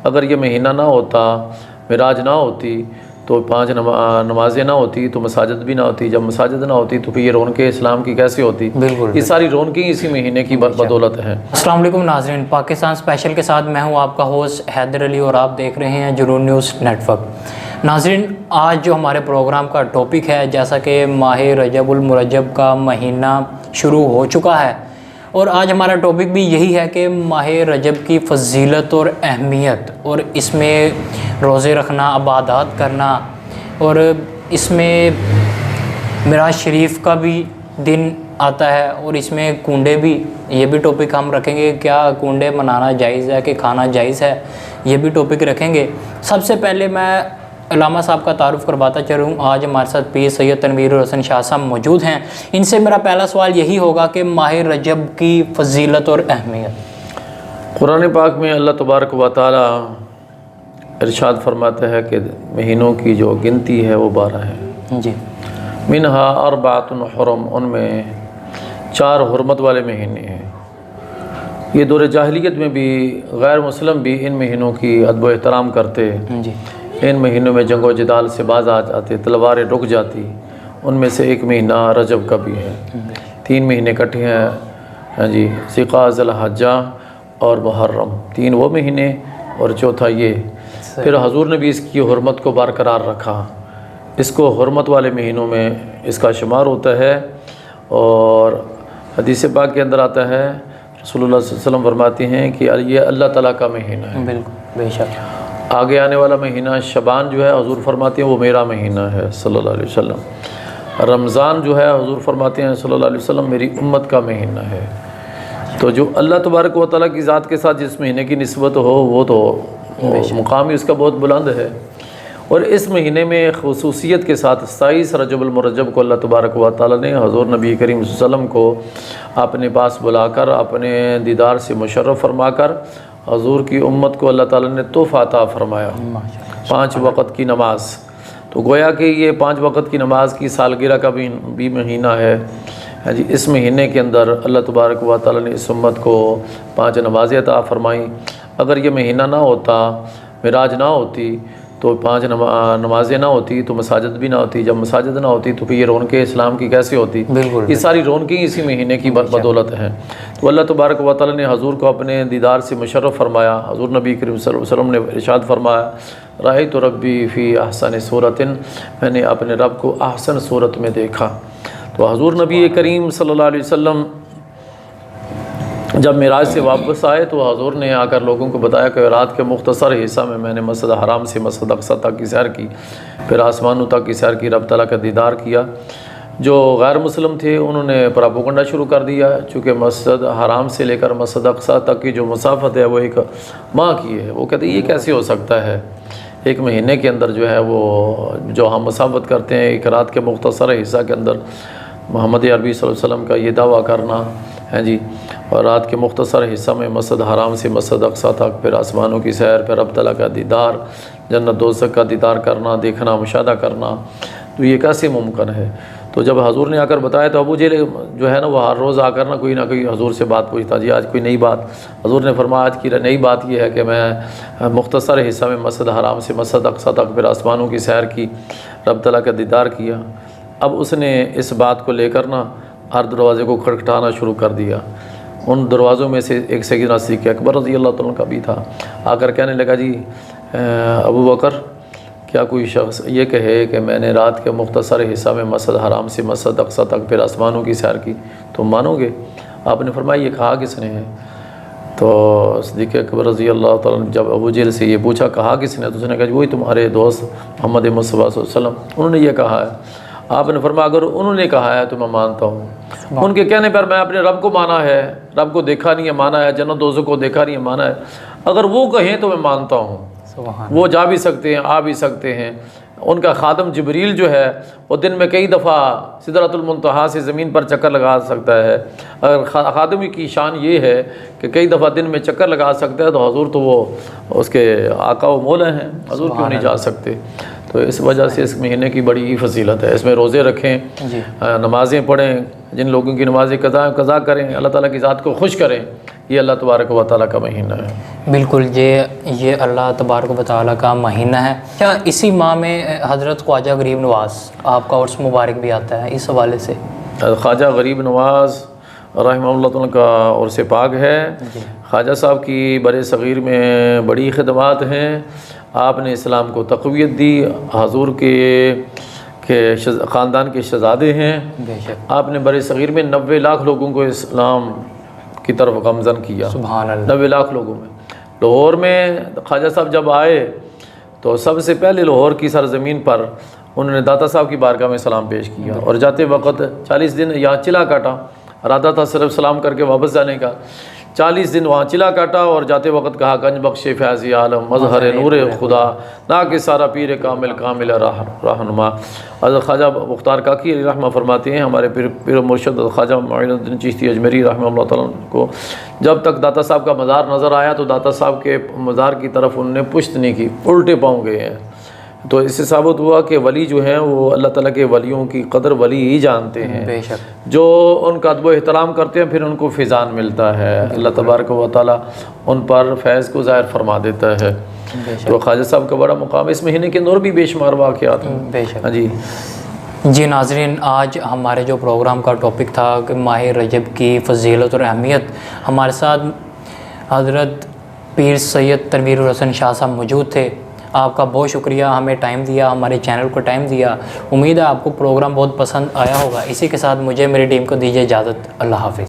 اگر یہ مہینہ نہ ہوتا، معراج نہ ہوتی تو 5 نمازیں نہ ہوتی تو مساجد بھی نہ ہوتی، جب مساجد نہ ہوتی تو پھر یہ رونقیں اسلام کی کیسے ہوتی؟ بالکل، یہ ساری رونقیں اسی مہینے کی بدولت ہیں۔ السلام علیکم ناظرین، پاکستان اسپیشل کے ساتھ میں ہوں آپ کا ہوسٹ حیدر علی اور آپ دیکھ رہے ہیں جنون نیوز نیٹ ورک۔ ناظرین، آج جو ہمارے پروگرام کا ٹاپک ہے، جیسا کہ ماہ رجب المرجب کا مہینہ شروع ہو چکا ہے اور آج ہمارا ٹاپک بھی یہی ہے کہ ماہ رجب کی فضیلت اور اہمیت، اور اس میں روزے رکھنا، عبادات کرنا، اور اس میں معراج شریف کا بھی دن آتا ہے اور اس میں کنڈے بھی، یہ بھی ٹاپک ہم رکھیں گے، کیا کنڈے منانا جائز ہے کہ کھانا جائز ہے، یہ بھی ٹاپک رکھیں گے۔ سب سے پہلے میں علامہ صاحب کا تعارف کرواتا چلوں۔ آج ہمارے ساتھ پیر سید تنویر الحسن شاہ صاحب موجود ہیں۔ ان سے میرا پہلا سوال یہی ہوگا کہ ماہ رجب کی فضیلت اور اہمیت۔ قرآن پاک میں اللہ تبارک و تعالی ارشاد فرماتا ہے کہ مہینوں کی جو گنتی ہے وہ 12 ہے۔ جی، منہا اربعۃ حرم، ان میں 4 حرمت والے مہینے ہیں۔ یہ دور جاہلیت میں بھی غیر مسلم بھی ان مہینوں کی ادب و احترام کرتے، جی، ان مہینوں میں جنگ و جدال سے باز آ جاتے، تلواریں رک جاتی۔ ان میں سے ایک مہینہ رجب کا بھی ہے۔ 3 مہینے اکٹھے ہیں، ہاں جی، ذی الحجہ اور محرم، 3 وہ مہینے اور چوتھا یہ۔ پھر حضور نے بھی اس کی حرمت کو برقرار رکھا، اس کو حرمت والے مہینوں میں اس کا شمار ہوتا ہے۔ اور حدیث پاک کے اندر آتا ہے، رسول اللہ صلی اللہ علیہ وسلم فرماتے ہیں کہ یہ اللہ تعالیٰ کا مہینہ ہے۔ بالکل، بے شک۔ آگے آنے والا مہینہ شعبان جو ہے، حضور فرماتے ہیں وہ میرا مہینہ ہے صلی اللہ علیہ وسلم۔ رمضان جو ہے، حضور فرماتے ہیں صلی اللہ علیہ وسلم میری امت کا مہینہ ہے۔ تو جو اللہ تبارک و تعالیٰ کی ذات کے ساتھ جس مہینے کی نسبت ہو وہ تو مقام ہی اس کا بہت بلند ہے۔ اور اس مہینے میں خصوصیت کے ساتھ 27 رجب المرجب کو اللہ تبارک و تعالیٰ نے حضور نبی کریم صلی اللہ علیہ وسلم کو اپنے پاس بلا کر اپنے دیدار سے مشرف فرما کر حضور کی امت کو اللہ تعالیٰ نے تحفہ عطا فرمایا، 5 وقت کی نماز۔ تو گویا کہ یہ 5 وقت کی نماز کی سالگرہ کا بھی مہینہ ہے۔ جی، اس مہینے کے اندر اللہ تبارک و تعالیٰ نے اس امت کو 5 نمازیں عطا فرمائیں۔ اگر یہ مہینہ نہ ہوتا، معراج نہ ہوتی تو 5 نمازیں نہ ہوتی تو مساجد بھی نہ ہوتی، جب مساجد نہ ہوتی تو پھر یہ رونقیں اسلام کی کیسے ہوتی؟ بالکل، یہ ساری رونقیں اسی مہینے کی بدولت ہیں۔ تو اللہ تبارک و تعالیٰ نے حضور کو اپنے دیدار سے مشرف فرمایا۔ حضور نبی کریم صلی اللہ علیہ وسلم نے ارشاد فرمایا، رأیت ربی فی احسن صورت، میں نے اپنے رب کو احسن صورت میں دیکھا۔ تو حضور نبی کریم صلی اللہ علیہ وسلم جب معراج سے واپس آئے تو حضور نے آ کر لوگوں کو بتایا کہ رات کے مختصر حصہ میں نے مسجد حرام سے مسجد اقصی تک کی سیر کی، پھر آسمانوں تک کی سیر کی، رب تعالیٰ کا دیدار کیا۔ جو غیر مسلم تھے انہوں نے پراپوگنڈا شروع کر دیا، چونکہ مسجد حرام سے لے کر مسجد اقصی تک کی جو مسافت ہے وہ 1 ماہ کی ہے۔ وہ کہتے ہیں یہ کیسے ہو سکتا ہے، 1 مہینے کے اندر جو ہے وہ جو ہم مسافت کرتے ہیں، ایک رات کے مختصر حصہ کے اندر محمد عربی صلی اللہ علیہ وسلم کا یہ دعویٰ کرنا ہے جی، اور رات کے مختصر حصہ میں مسجد حرام سے مسجد اقصی تک، پھر آسمانوں کی سیر، پھر رب تعالیٰ کا دیدار، جنت دوزخ کا دیدار کرنا، دیکھنا، مشاہدہ کرنا، تو یہ کیسے ممکن ہے؟ تو جب حضور نے آ کر بتایا تو ابو جہل جو ہے نا وہ ہر روز آ کر نہ کوئی حضور سے بات پوچھتا، جی آج کوئی نئی بات۔ حضور نے فرمایا آج کی نئی بات یہ ہے کہ میں مختصر حصہ میں مسجد حرام سے مسجد اقصی تک، پھر آسمانوں کی سیر کی، رب تعالیٰ کا دیدار کیا۔ اب اس نے اس بات کو لے کر نا ہر دروازے کو کھٹکھٹانا شروع کر دیا۔ ان دروازوں میں سے ایک سیدنا صدیق اکبر رضی اللہ تعالیٰ کا بھی تھا، آ کر کہنے لگا، جی ابو بکر، کیا کوئی شخص یہ کہے کہ میں نے رات کے مختصر حصہ میں مسجد حرام سے مسجد اقصی تک پھر آسمانوں کی سیر کی، تم مانو گے؟ آپ نے فرمایا یہ کہا کس نے ہے؟ تو صدیق اکبر رضی اللہ تعالیٰ نے جب ابو جہل سے یہ پوچھا کہا کس نے، تو اس نے کہا وہی تمہارے دوست محمد مصطفیٰ صلی اللہ علیہ وسلم، انہوں نے یہ کہا ہے۔ آپ نے فرمایا اگر انہوں نے کہا ہے تو میں مانتا ہوں، ان کے کہنے پر میں اپنے رب کو مانا ہے، رب کو دیکھا نہیں ہے مانا ہے، جنت دوزخ کو دیکھا نہیں ہے مانا ہے، اگر وہ کہیں تو میں مانتا ہوں۔ وہ جا بھی سکتے ہیں، آ بھی سکتے ہیں۔ ان کا خادم جبریل جو ہے وہ دن میں کئی دفعہ سدرۃ المنتہا سے زمین پر چکر لگا سکتا ہے۔ اگر خادم کی شان یہ ہے کہ کئی دفعہ دن میں چکر لگا سکتا ہے تو حضور تو وہ اس کے آقا و مولا ہیں، حضور کیوں نہیں جا سکتے؟ تو اس وجہ سے اس مہینے کی بڑی فضیلت ہے. اس میں روزے رکھیں, جی نمازیں پڑھیں, جن لوگوں کی نمازیں قضا کریں, اللہ تعالیٰ کی ذات کو خوش کریں. یہ اللہ تبارک و تعالیٰ کا مہینہ ہے. بالکل, یہ اللہ تبارک و تعالیٰ کا مہینہ ہے. کیا اسی ماہ میں حضرت خواجہ غریب نواز آپ کا عرس مبارک بھی آتا ہے؟ اس حوالے سے خواجہ غریب نواز رحمہ اللہ تعالیٰ کا عرس پاک ہے. خواجہ صاحب کی بر صغیر میں بڑی خدمات ہیں. آپ نے اسلام کو تقویت دی. حضور کے خاندان کے شہزادے ہیں. بے شک. آپ نے بر صغیر میں 90 لاکھ لوگوں کو اسلام کی طرف گامزن کیا. سبحان اللہ. 90 لاکھ لوگوں میں. لاہور میں خواجہ صاحب جب آئے تو سب سے پہلے لاہور کی سرزمین پر انہوں نے داتا صاحب کی بارگاہ میں سلام پیش کیا, اور جاتے وقت 40 دن یہاں چلا کاٹا. ارادہ تھا صرف سلام کر کے واپس جانے کا. 40 دن وہاں چلا کاٹا اور جاتے وقت کہا گنج بخش فیض عالم مظہر نور خدا نا کہ سارا پیر کامل رہنما. حضرت خواجہ مختار کاکی علیہ رحمہ فرماتے ہیں, ہمارے پیر مرشد خواجہ معین الدین چشتی اجمیری رحمہ اللہ تعالیٰ کو جب تک داتا صاحب کا مزار نظر آیا تو داتا صاحب کے مزار کی طرف انہوں نے پشت نہیں کی, الٹے پاؤں گئے ہیں. تو اس سے ثابت ہوا کہ ولی جو ہیں وہ اللہ تعالیٰ کے ولیوں کی قدر ولی ہی جانتے ہیں. بے شک. جو ان کا ادب و احترام کرتے ہیں پھر ان کو فیضان ملتا ہے. اللہ تبارک و تعالیٰ ان پر فیض کو ظاہر فرما دیتا ہے. تو خواجہ صاحب کا بڑا مقام. اس مہینے کے اور بھی بے شمار واقعات ہیں. بے شک. ہاں جی. جی ناظرین, آج ہمارے جو پروگرام کا ٹاپک تھا کہ ماہ رجب کی فضیلت اور اہمیت, ہمارے ساتھ حضرت پیر سید تنویر الحسن شاہ صاحب موجود تھے. آپ کا بہت شکریہ, ہمیں ٹائم دیا, ہمارے چینل کو ٹائم دیا. امید ہے آپ کو پروگرام بہت پسند آیا ہوگا. اسی کے ساتھ مجھے میری ٹیم کو دیجیے اجازت. اللہ حافظ.